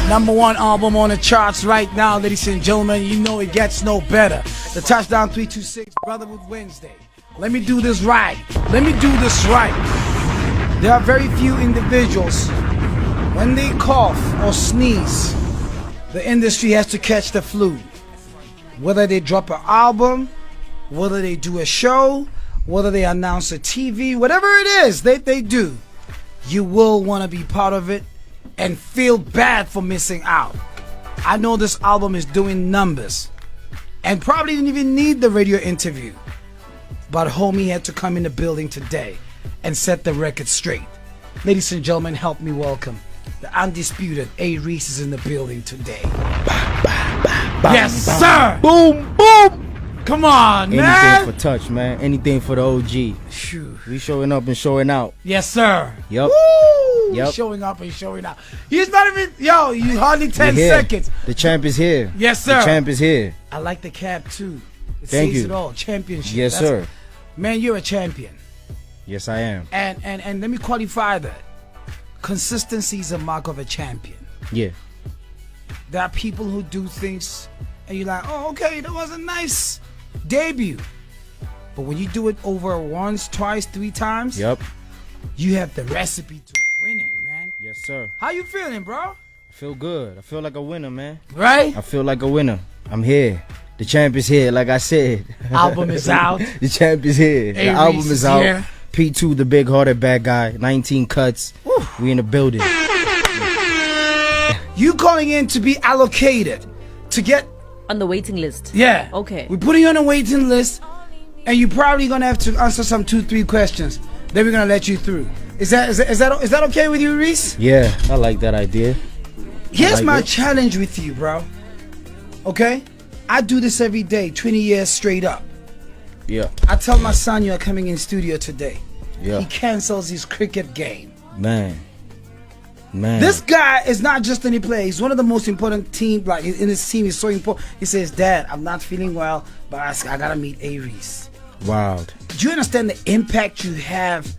#1 album on the charts right now, ladies and gentlemen. You know it gets no better. The Touchdown 326 Brotherhood Wednesday. Let me do this right. Let me do this right. There are very few individuals, when they cough or sneeze, the industry has to catch the flu. Whether they drop an album, whether they do a show, whether they announce a TV, whatever it is they do, you will want to be part of it and feel bad for missing out. I know this album is doing numbers and probably didn't even need the radio interview, but homie had to come in the building today and set the record straight. Ladies and gentlemen, help me welcome the undisputed A-Reece is in the building today. Yes, sir. Boom, boom. Come on, man. Anything for touch, man. Anything for the OG. Phew. We showing up and showing out. Yes, sir. Yep. Woo! Yep. Showing up and showing out. He's not even, you hardly 10 seconds. The champ is here. Yes, sir. The champ is here. I like the cap, too. It Thank says you. it all. Championship. Yes, sir. Man, you're a champion. Yes, I am. And let me qualify that. Consistency is a mark of a champion. Yeah. There are people who do things and you're like, oh, okay, that was a nice debut. But when you do it over once, twice, 3 times, Yep. you have the recipe to winning, man. Yes, sir. How you feeling, bro? I feel good. I feel like a winner, man. Right? I feel like a winner. I'm here. The champ is here, like I said. Album is out. The champ is here. The A-Reece album is is out. here. P2, the big-hearted bad guy. 19 cuts. Woo. We in the building. You calling in to be allocated to get On the waiting list. Yeah. Okay. We're putting you on a waiting list, and you're probably gonna have to answer some 2-3 questions. Then we're gonna let you through. Is that okay with you, Reese? Yeah, I like that idea. Here's like my it. challenge with you, bro. Okay? I do this every day, 20 years straight up. Yeah. I tell my son you're coming in studio today. Yeah. He cancels his cricket game. Man. This guy is not just any player. He's one of the most important team. Like in his team, he's so important. He says, "Dad, I'm not feeling well, but I gotta meet A-Reece." Wild. Do you understand the impact you have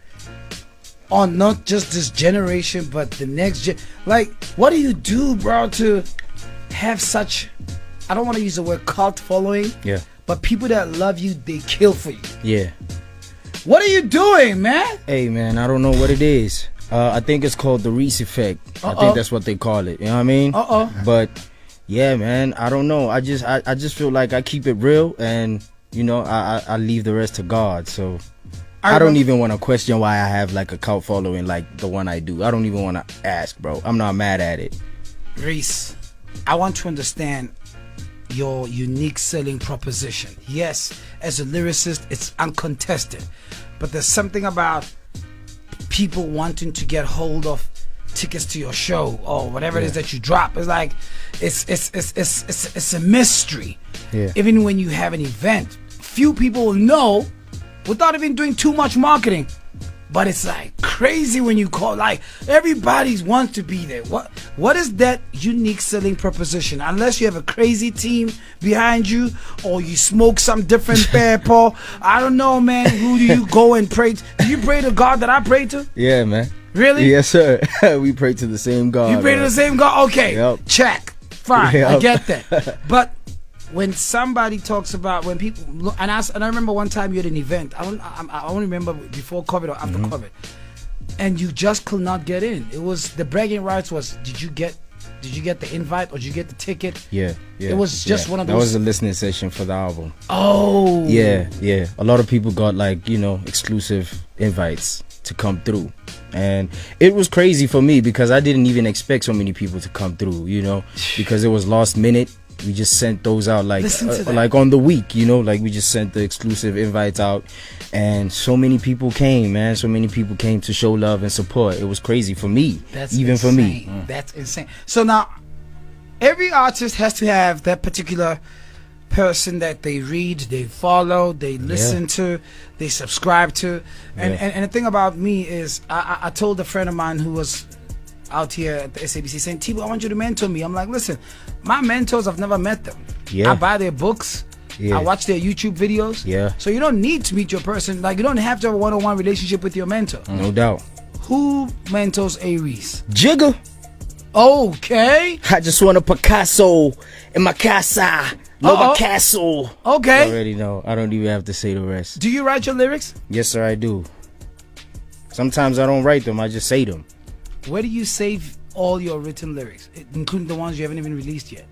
on not just this generation, but the next gen? Like, what do you do, bro, to have such? I don't want to use the word cult following. Yeah. But people that love you, they kill for you. Yeah. What are you doing, man? Hey, man, I don't know what it is. I think it's called the Reese effect. I think that's what they call it. You know what I mean? But yeah, man, I don't know. I just feel like I keep it real, and you know, I leave the rest to God. So I don't even want to question why I have like a cult following like the one I do. I don't even want to ask, bro. I'm not mad at it. Reese, I want to understand your unique selling proposition. Yes, as a lyricist, it's uncontested, but there's something about people wanting to get hold of tickets to your show or whatever it is that you drop. It's like it's a mystery. Yeah. Even when you have an event, few people will know without even doing too much marketing. But it's like crazy when you call, like everybody wants to be there. What is that unique selling proposition? Unless you have a crazy team behind you or you smoke some different pepper. I don't know, man. Who do you go and pray to? Do you pray to God that I pray to? Yeah, man. Really? Yes, sir. We pray to the same God. You pray to the same God? Okay. Yep. Check. Fine. Yep. I get that. But when somebody talks about, when people look, and I remember one time you had an event. I don't remember before COVID or after COVID, and you just could not get in. It was the bragging rights was, did you get the invite or did you get the ticket? Yeah. It was just one of those. That was a listening session for the album. Oh. Yeah. A lot of people got like, you know, exclusive invites to come through, and it was crazy for me because I didn't even expect so many people to come through, you know, because it was last minute. We just sent those out like like on the week, you know, like we just sent the exclusive invites out, and so many people came, man. So many people came to show love and support. It was crazy for me. That's even insane. for me. That's insane. So now every artist has to have that particular person that they read, they follow, they listen to, they subscribe to. And the thing about me is I told a friend of mine who was out here at the SABC saying, Tibo, I want you to mentor me. I'm like, listen, my mentors, I've never met them. I buy their books. I watch their YouTube videos. So you don't need to meet your person. Like, you don't have to have a one-on-one relationship with your mentor. No doubt. Who mentors A-Reece? Jigga. Okay. I just want a Picasso in my casa. No, my castle. Okay. You already know. I don't even have to say the rest. Do you write your lyrics? Yes, sir, I do. Sometimes I don't write them. I just say them. Where do you save all your written lyrics, including the ones you haven't even released yet?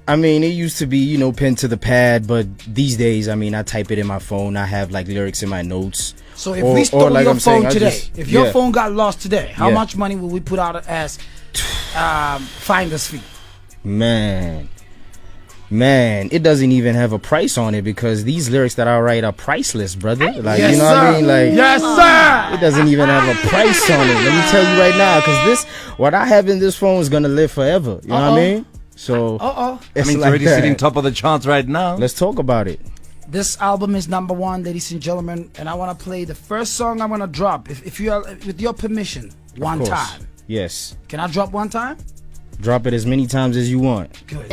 I mean, it used to be, you know, pen to the pad, but these days, I mean, I type it in my phone. I have like lyrics in my notes. So if we stole like your I'm saying, phone today, if your phone got lost today, how much money will we put out as finder's fee? Man, it doesn't even have a price on it because these lyrics that I write are priceless, brother. Like, yes, you know sir. what I mean? Like, yes, sir. It doesn't even have a price on it. Let me tell you right now, because what I have in this phone is gonna live forever. You know what I mean? So, it's already sitting top of the charts right now. Let's talk about it. This album is #1, ladies and gentlemen, and I want to play the first song I'm gonna drop. If you are, with your permission, one time. Yes. Can I drop one time? Drop it as many times as you want. Good.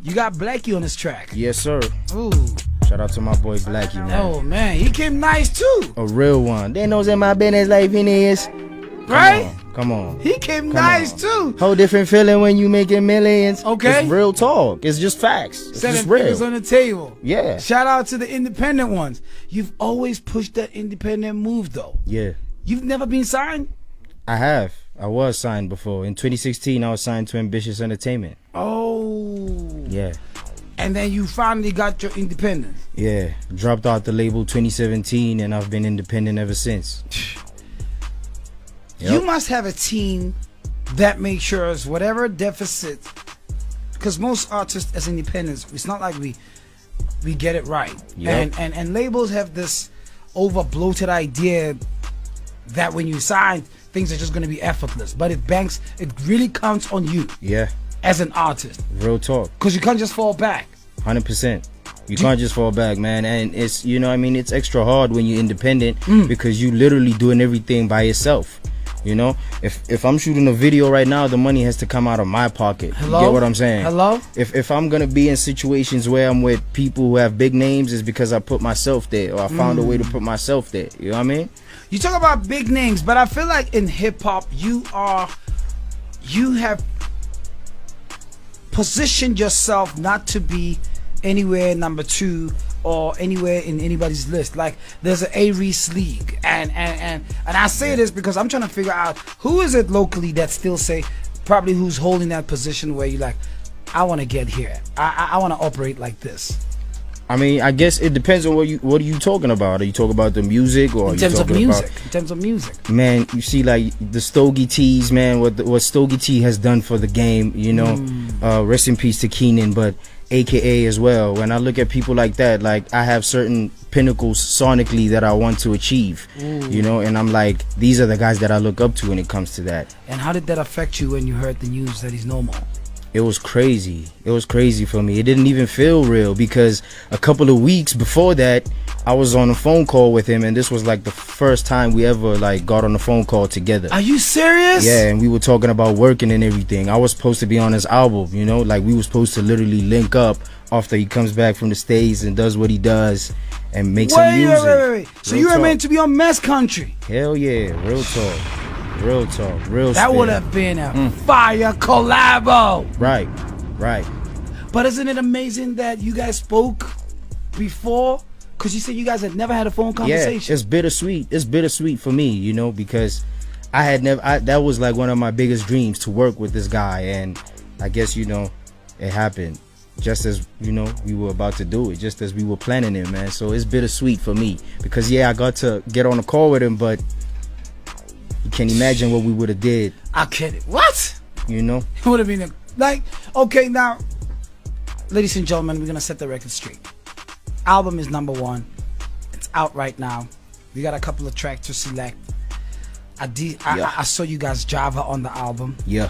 You got Blackie on this track. Yes, sir. Ooh. Shout out to my boy Blackie, man. Oh man, he came nice too. A real one. They knows in my business like Phineas. Right? Come on. He came nice too. Whole different feeling when you making millions. Okay. It's real talk. It's just facts. It's just real. Fingers on the table. Yeah. Shout out to the independent ones. You've always pushed that independent move though. Yeah. You've never been signed? I have. I was signed before. In 2016, I was signed to Ambitious Entertainment. Oh. Yeah. And then you finally got your independence. Yeah. Dropped out the label 2017, and I've been independent ever since. You must have a team that makes sure whatever deficit, because most artists as independents, it's not like we get it right. Yep. And labels have this over bloated idea that when you sign, things are just going to be effortless. But it really counts on you. Yeah. As an artist. Real talk. Because you can't just fall back. 100%. You can't just fall back, man. And it's, you know what I mean, it's extra hard when you're independent because you literally doing everything by yourself. You know, if I'm shooting a video right now, the money has to come out of my pocket. Hello? You get what I'm saying? Hello? If I'm gonna be in situations where I'm with people who have big names, it's because I put myself there, or I found a way to put myself there. You know what I mean? You talk about big names, but I feel like in hip hop, you have positioned yourself not to be anywhere #2 or anywhere in anybody's list. Like there's an A-Reece league, and I say this because I'm trying to figure out who is it locally that still say probably who's holding that position where you're like, I want to get here, I want to operate like this. I mean, I guess it depends on what are you talking about? Are you talking about the music, or in terms of music? Man, you see, like the Stogie T's, man, what Stogie T has done for the game, you know. Rest in peace to Keenan, but AKA as well. When I look at people like that, like I have certain pinnacles sonically that I want to achieve, you know, and I'm like, these are the guys that I look up to when it comes to that. And how did that affect you when you heard the news that he's no more? It was crazy. It was crazy for me. It didn't even feel real because a couple of weeks before that, I was on a phone call with him, and this was like the first time we ever like got on a phone call together. Are you serious? Yeah, and we were talking about working and everything. I was supposed to be on his album, you know, like we were supposed to literally link up after he comes back from the States and does what he does and make some music. Wait. So you were meant to be on Mess Country? Hell yeah, real talk. Real talk, real that would have been a fire collabo. Right. But isn't it amazing that you guys spoke before? Because you said you guys had never had a phone conversation. Yeah, it's bittersweet. It's bittersweet for me, you know, because I had never. That was like one of my biggest dreams, to work with this guy, and I guess, you know, it happened just as, you know, we were about to do it, just as we were planning it, man. So it's bittersweet for me because I got to get on a call with him, but you can't imagine what we would have did. I get it. What? You know? It would have been okay, now, ladies and gentlemen, we're going to set the record straight. Album is #1. It's out right now. We got a couple of tracks to select. I saw you guys Java on the album. Yeah.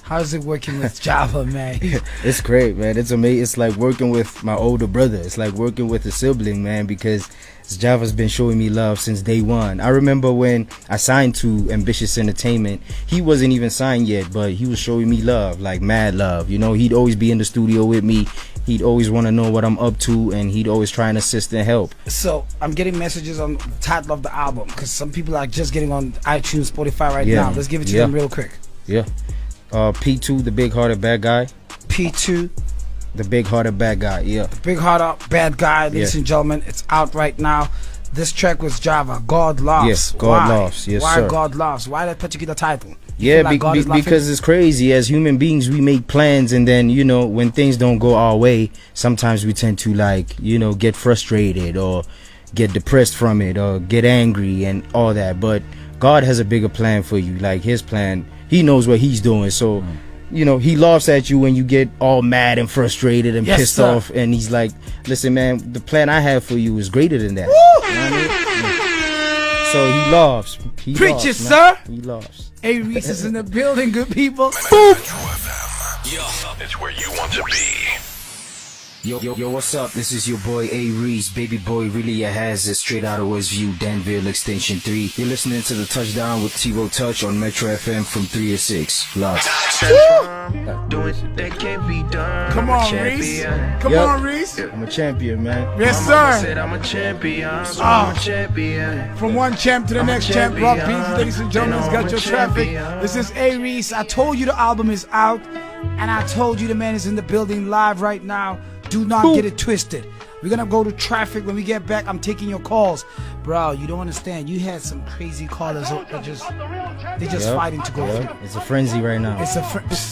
How's it working with Java, man? It's great, man. It's amazing. It's like working with my older brother. It's like working with a sibling, man, because Java's been showing me love since day one. I remember when I signed to Ambitious Entertainment, he wasn't even signed yet, but he was showing me love, like mad love. You know, he'd always be in the studio with me. He'd always want to know what I'm up to, and he'd always try and assist and help. So I'm getting messages on the title of the album, because some people are just getting on iTunes, Spotify right now. Let's give it to them real quick. Yeah. P2, the big-hearted bad guy. P2, The big-hearted bad guy, yeah. big hearted bad guy, ladies and gentlemen. It's out right now. This track was Java, God Loves. Yes, God Loves, yes, Why sir. God Loves? Why that particular title? You Yeah, feel like God is laughing? because it's crazy. As human beings, we make plans, and then, you know, when things don't go our way, sometimes we tend to, like, you know, get frustrated or get depressed from it or get angry and all that. But God has a bigger plan for you. Like, his plan, he knows what he's doing. So, you know, he laughs at you when you get all mad and frustrated and Yes, pissed sir. off. And he's like, listen, man, the plan I have for you is greater than that. You know what I mean? So he laughs. He Preach laughs, it, man. sir. He laughs. A-Reece is in the building, good people. It's where you want to be. Yo, what's up? This is your boy A-Reece, baby boy, really a hazard, straight out of Westview, Danville, Extension 3. You're listening to The Touchdown with T-Ro Touch on METROFM from 3 to 6. Lots. Come on, Reese. Come Yup. on, Reese. I'm a champion, man. Yes, sir. Said I'm a champion. Ah. I'm a champion. From one champ to the next champ, Rock Beans, ladies and gentlemen, it's got your traffic. This is A-Reece. I told you the album is out, and I told you the man is in the building live right now. Do not get it twisted. We're gonna go to traffic. When we get back, I'm taking your calls. Bro, you don't understand. You had some crazy callers that they're just fighting to go through. It's a frenzy right now. It's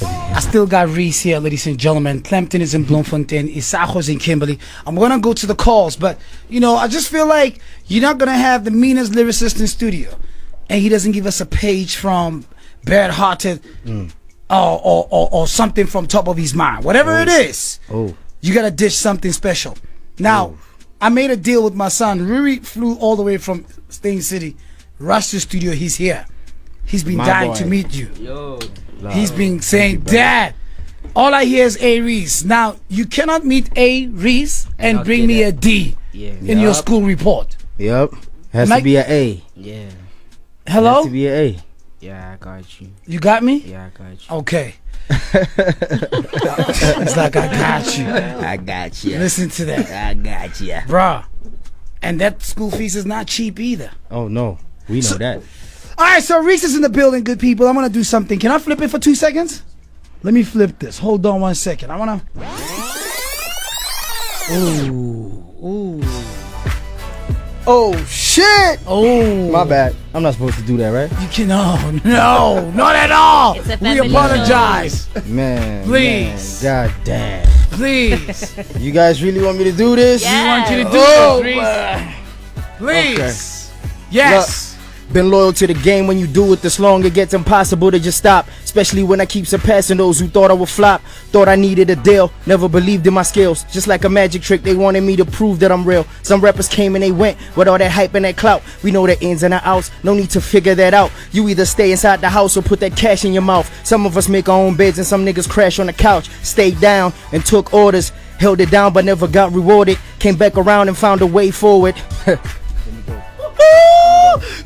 I still got Reese here, ladies and gentlemen. Clempton is in Bloemfontein. Isacho's in Kimberley. I'm gonna go to the calls, but you know, I just feel like you're not gonna have the meanest lyricist in studio, and he doesn't give us a page from Bad Hearted or something from top of his mind. Whatever it is, you gotta dish something special. Now, I made a deal with my son. Ruri flew all the way from Stain City, rushed to the studio. He's here. He's been dying to meet you. He's been saying, Dad, all I hear is A-Reece. Now, you cannot meet A-Reece and bring me a D in your school report. Yep. Has to be an A. Yeah. Hello? Has to be an A. Yeah, I got you. You got me? Yeah, I got you. Okay. It's like I got you. I got you. Listen to that. I got you. Bruh. And that school fees is not cheap either. Oh, no. We know that. All right, so Reese is in the building, good people. I'm going to do something. Can I flip it for 2 seconds? Let me flip this. Hold on 1 second. I want to... Ooh. Oh, shit. Oh. My bad. I'm not supposed to do that, right? You can... No, not at all. It's a We family apologize. Man. Please. Man, God damn. Please. You guys really want me to do this? Yeah. We want you to do Oh, this, Reese. Please. Yes. Been loyal to the game. When you do it this long, it gets impossible to just stop. Especially when I keep surpassing those who thought I would flop. Thought I needed a deal, never believed in my skills. Just like a magic trick, they wanted me to prove that I'm real. Some rappers came and they went with all that hype and that clout. We know the ins and the outs, no need to figure that out. You either stay inside the house or put that cash in your mouth. Some of us make our own beds and some niggas crash on the couch. Stayed down and took orders, held it down but never got rewarded. Came back around and found a way forward.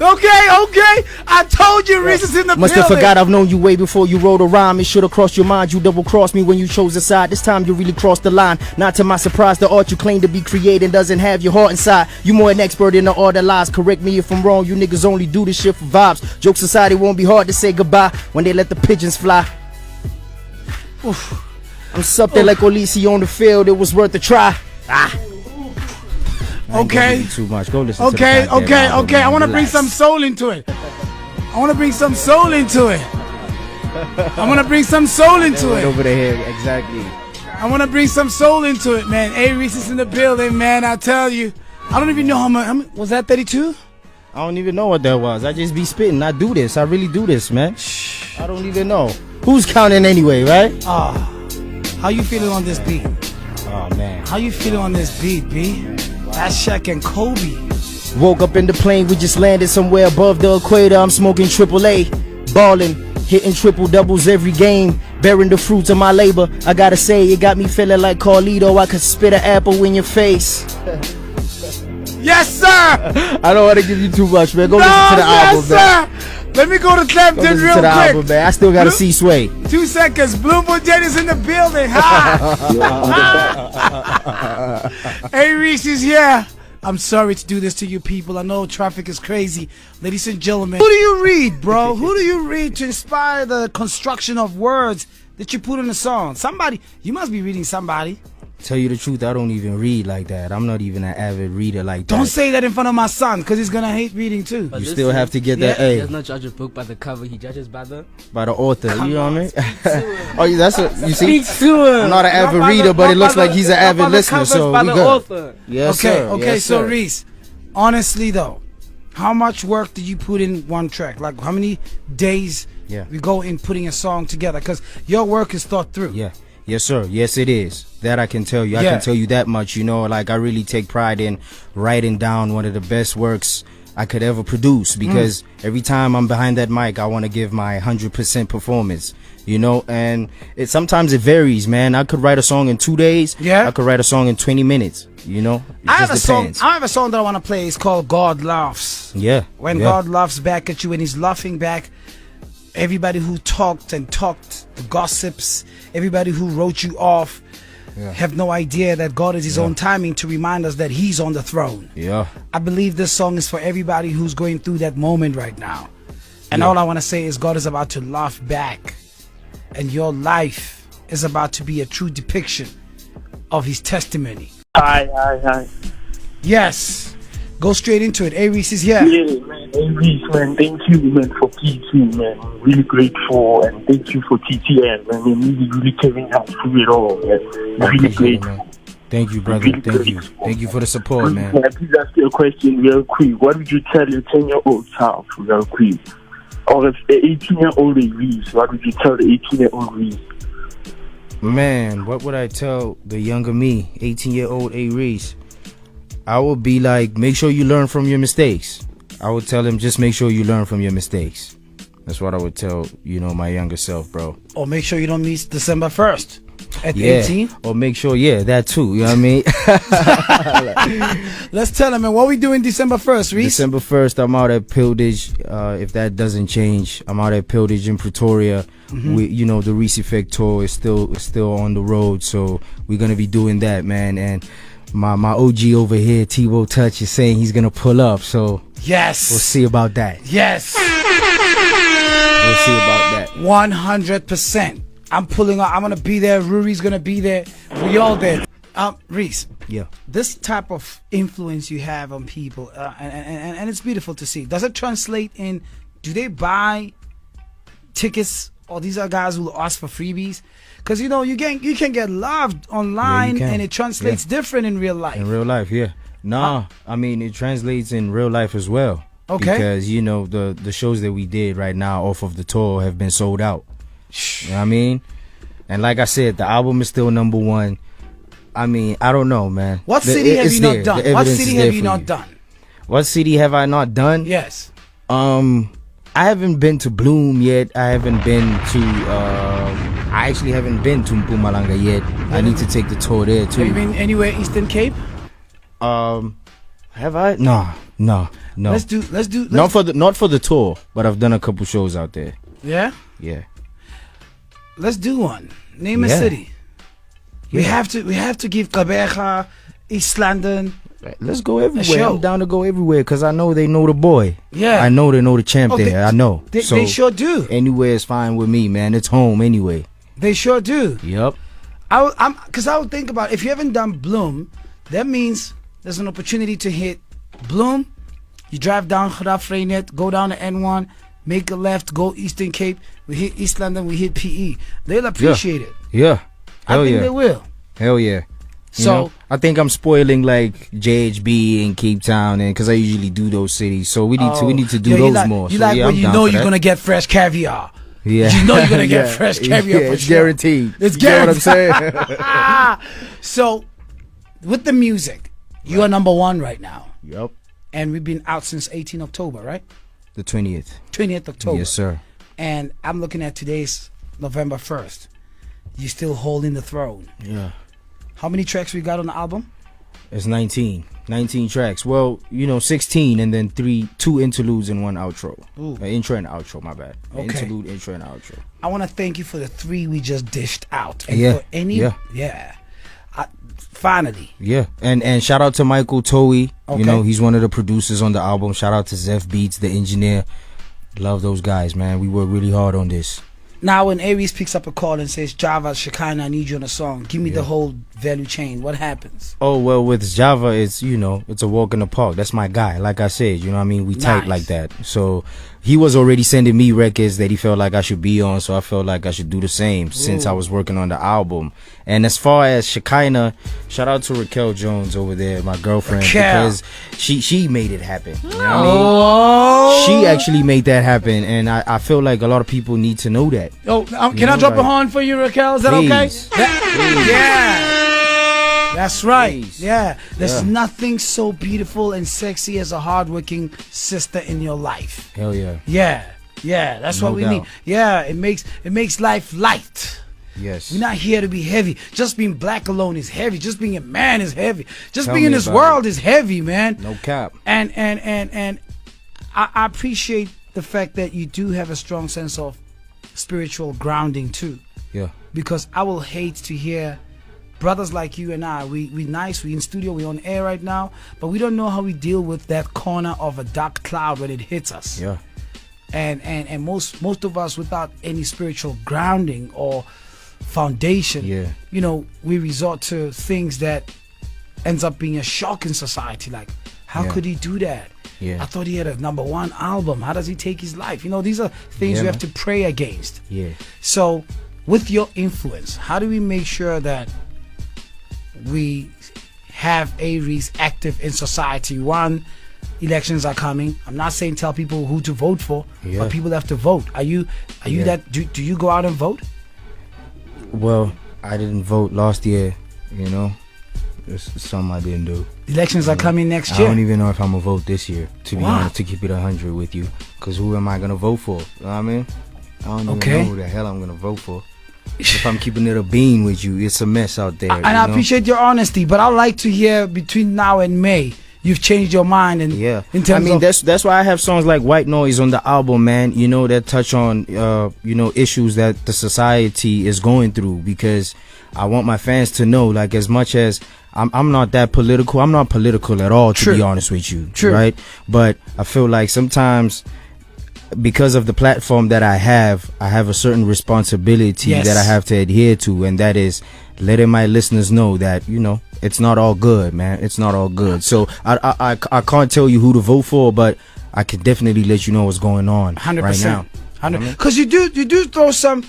Okay. I told you Reese is in the Must building. have forgot I've known you way before you wrote a rhyme. It should have crossed your mind. You double crossed me when you chose a side. This time you really crossed the line. Not to my surprise, the art you claim to be creating doesn't have your heart inside. You more an expert in the art of lies. Correct me if I'm wrong. You niggas only do this shit for vibes. Joke society won't be hard to say goodbye when they let the pigeons fly. Oof. I'm something like Olisi on the field. It was worth a try. Okay. Too much. Go listen Okay. to the goddamn album, I want to man. bring Relax. some soul into it. I want to bring some soul into it. Over the head, exactly. I want to bring some soul into it, man. A-Reece is in the building, man. I tell you. I don't even know how much. Was that 32? I don't even know what that was. I just be spitting. I do this. I really do this, man. I don't even know. Who's counting anyway, right? How you feeling on this beat? Oh, man. How you feeling on this beat, B? That's Shaq and Kobe. Woke up in the plane, we just landed somewhere above the equator. I'm smoking AAA, ballin', hitting triple doubles every game, bearing the fruits of my labor. I gotta say, it got me feeling like Carlito. I could spit an apple in your face. Yes, sir. I don't want to give you too much, man. Go listen to the album, man. Let me go to Go Clapton listen real to the quick. album, man. I still gotta see Sway. 2 seconds. Bloomberg is in the building. Ha! Ha! A-Reece is here. I'm sorry to do this to you people. I know traffic is crazy. Ladies and gentlemen, who do you read, bro? Who do you read to inspire the construction of words that you put in a song? Somebody, you must be reading somebody. Tell you the truth, I don't even read like that. I'm not even an avid reader like that. Don't say that in front of my son, because he's going to hate reading too. But You still have to get that He A does not judge a book by the cover. He judges by the... by the author. Come You know on, what I mean? Oh, that's what you see. Speak to him. I'm not an avid Not by reader, the- but not it looks by like the- he's an not avid by the listener. Covers So by we the good. author. Yes, Okay, sir. okay, Yes, so sir. Reese, honestly though, how much work did you put in one track? Like how many days we go in putting a song together? Because your work is thought through. Yeah. Yes, sir. Yes, it is. That I can tell you. I Yeah. can tell you that much. You know, like I really take pride in writing down one of the best works I could ever produce, because every time I'm behind that mic, I want to give my 100% performance. You know, and sometimes it varies, man. I could write a song in 2 days. Yeah. I could write a song in 20 minutes. You know, it I have a just song. depends. I have a song that I want to play. It's called "God Laughs." Yeah. When yeah. God laughs back at you, and He's laughing back, everybody who talked, the gossips, everybody who wrote you off, have no idea that God is His own timing to remind us that He's on the throne. Yeah. I believe this song is for everybody who's going through that moment right now. And all I want to say is God is about to laugh back, and your life is about to be a true depiction of His testimony. Hi. Yes. Go straight into it. A-Reece is here. Yeah, man. A-Reece, man. Thank you, man, for P2, man. I'm really grateful, and thank you for TTN, man. You're really carrying out through it all, man. I'm really Appreciate it, grateful. man. Thank you, brother. Really Thank you. grateful. Thank you for the support, man. Can I please ask you a question real quick? What would you tell your 10-year-old child real quick? Or if the 18-year-old Reece, what would you tell the 18-year-old Reece? Man, what would I tell the younger me, 18-year-old A-Reece? I would be like, make sure you learn from your mistakes. I would tell him, just make sure you learn from your mistakes. That's what I would tell, my younger self, bro. Or make sure you don't miss December 1st at Yeah. 18. Or make sure, that too. You know what I mean? Let's tell him, man, what we doing December 1st, Reece? December 1st, I'm out at Pildage. If that doesn't change, I'm out at Pildage in Pretoria. The Reece Effect tour is still on the road, so we're gonna be doing that, man. And my OG over here, T-Wo Touch, is saying he's gonna pull up, so Yes. we'll see about that. Yes. We'll see about that. 100%. I'm pulling up. I'm going to be there. Ruri's going to be there. We all there. Reece, Yeah. this type of influence you have on people, and it's beautiful to see. Does it translate in, do they buy tickets, or these are guys who ask for freebies? Because, you can get loved online, can. and it translates different in real life. In real life, yeah. Nah, I mean, it translates in real life as well. Okay. Because, the shows that we did right now off of the tour have been sold out. You know what I mean? And like I said, the album is still number one. I mean, I don't know, man. What city have you not done? What city have you not done? What city have I not done? Yes. I haven't been to Bloom yet. I haven't been to I actually haven't been to Mpumalanga yet. I need to take the tour there too. Have you been anywhere Eastern Cape? Have I? No. Let's do Not for the tour, but I've done a couple shows out there. Yeah? Yeah. Let's do one. Name a Yeah. city. We have to give Gqeberha, East London. Let's go everywhere. show. I'm down to go everywhere because I know they know the boy. Yeah. I know they know the champ Oh, there. I know. They So sure do. anywhere is fine with me, man. It's home anyway. They sure do. Yep. I would think about, if you haven't done Bloom, that means there's an opportunity to hit Bloom. You drive down Graaf Reinet, go down the N1, make a left, go Eastern Cape. We hit East London, we hit PE. They'll appreciate it. Yeah. I Hell think yeah. they will. Hell yeah. You So know, I think I'm spoiling like JHB and Cape Town, and because I usually do those cities, so we need to do those more. You So, like yeah, when I'm you down know for you're that. gonna get fresh caviar. Yeah. You know you're gonna get Yeah. fresh caviar Yeah, for it's sure. guaranteed. It's You get what I'm guaranteed. saying? So, with the music, you are number one right now, Yep. and we've been out since 18 October, right? The 20th. 20th October. Yes, sir. And I'm looking at today's November 1st. You're still holding the throne. Yeah. How many tracks we got on the album? It's 19 tracks. Well, 16 and then two interludes and one outro. Ooh. Intro and outro, my bad. Okay. Interlude, intro, and outro. I want to thank you for the 3 we just dished out. And Yeah, for any, yeah. yeah. Finally. Yeah, and shout out to Michael Towie. Okay. You know, he's one of the producers on the album. Shout out to Zeph Beats, the engineer. Love those guys, man. We work really hard on this. Now, when A-Reece picks up a call and says, Java, Shekinah, I need you on a song, give me the whole value chain. What happens? Oh, well, with Java, it's, you know, it's a walk in the park. That's my guy. Like I said, you know what I mean? We tight like that. So he was already sending me records that he felt like I should be on. So I felt like I should do the same since I was working on the album. And as far as Shekinah, shout out to Raquel Jones over there, my girlfriend, because she made it happen. You know what I mean? She actually made that happen. And I feel like a lot of people need to know that. Oh, can I drop a horn for you, Raquel? Is that Please. okay? Yeah. That's right. Please. Yeah. There's nothing so beautiful and sexy as a hardworking sister in your life. Hell yeah. Yeah. Yeah. That's what we doubt. need. Yeah. It makes life light. Yes. We're not here to be heavy. Just being black alone is heavy. Just being a man is heavy. Just Tell being in me this about world is heavy, man. No cap. And I appreciate the fact that you do have a strong sense of spiritual grounding too. Yeah. Because I will hate to hear brothers like you and I, we nice, we in studio, we on air right now, but we don't know how we deal with that corner of a dark cloud when it hits us. Yeah. And most of us without any spiritual grounding or foundation, you know, we resort to things that ends up being a shock in society. Like, how could he do that? Yeah. I thought he had a #1 album. How does he take his life? You know, these are things you have to pray against. Yeah. So, with your influence, how do we make sure that we have A-Reece active in society? One, elections are coming. I'm not saying tell people who to vote for, but people have to vote. Are you that? Do you go out and vote? Well, I didn't vote last year. You know, it's something I didn't do. Elections are coming next I year. don't even know if I'm gonna vote this year. To be honest, to keep it 100 with you, because who am I gonna vote for? You know what I mean? I don't even know who the hell I'm gonna vote for. If I'm keeping it a bean with you, it's a mess out there. And I appreciate your honesty, but I'd like to hear between now and May, you've changed your mind. And in terms I mean, that's why I have songs like White Noise on the album, man. You know, that touch on you know, issues that the society is going through, because I want my fans to know, like, as much as I'm not that political, I'm not political at all, to be honest with you. Right? But I feel like sometimes, because of the platform that I have a certain responsibility that I have to adhere to, and that is letting my listeners know that, you know, it's not all good, man. It's not all good. So I can't tell you who to vote for, but I can definitely let you know what's going on 100%. Right now. 100%. Because you do throw some.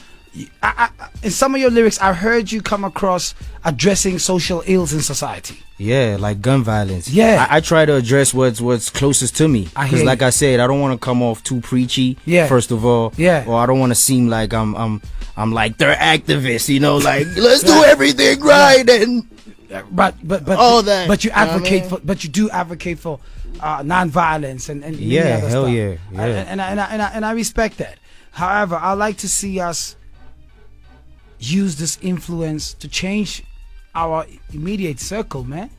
In some of your lyrics, I heard you come across addressing social ills in society. Yeah, like gun violence. Yeah, I try to address what's closest to me. Because, like I said, I don't want to come off too preachy. Yeah. First of all. Yeah. Or I don't want to seem like I'm like they're activists. You know, like let's do everything right and. But all that. But you advocate for. But you do advocate for non-violence and yeah, hell stuff. yeah. And I respect that. However, I like to see us use this influence to change our immediate circle, man.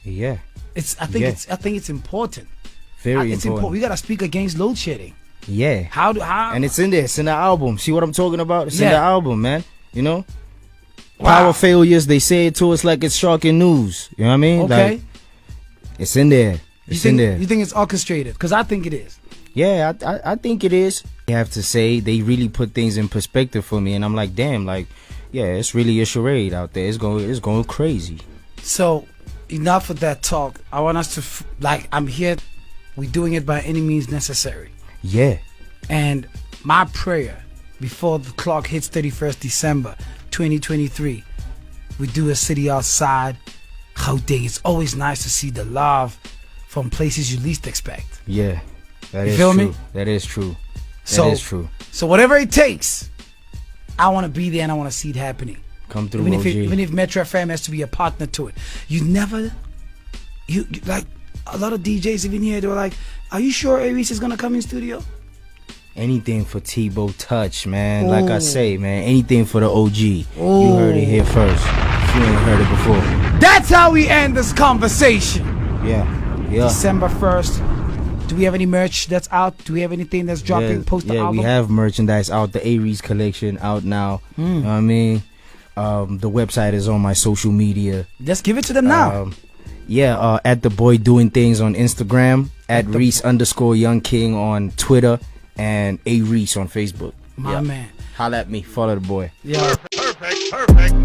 Yeah. I think it's important. Very important. We gotta speak against load shedding. Yeah. How? And it's in there. It's in the album. See what I'm talking about? It's in the album, man. You know. Power failures. They say it to us like it's shocking news. You know what I mean? Okay. Like, it's in there. It's in there. You think it's orchestrated? Because I think it is. Yeah, I think it is. I have to say, they really put things in perspective for me, and I'm like, damn, like, yeah, it's really a charade out there. It's going crazy. So, enough of that talk. I want us to I'm here. We're doing it by any means necessary. Yeah. And my prayer before the clock hits 31st December 2023, we do a city outside. How day? It's always nice to see the love from places you least expect. Yeah. That is feel true. me? That is true. That is true. So whatever it takes, I want to be there and I want to see it happening. Come through, even if METROFM has to be a partner to it. You like a lot of DJs even here, they were like, are you sure A-Reece is gonna come in studio? Anything for Tebow Touch, man. Like I say, man, anything for the OG. You heard it here first. If you ain't heard it before. That's how we end this conversation. Yeah. December 1st. Do we have any merch that's out? Do we have anything that's dropping post the album? We have merchandise out. The A-Reece collection out now. You know what I mean? The website is on my social media. Just give it to them now. At the boy doing things on Instagram, at Reece_Young King on Twitter, and A-Reece on Facebook. My man. Holla at me. Follow the boy. Yeah. Perfect.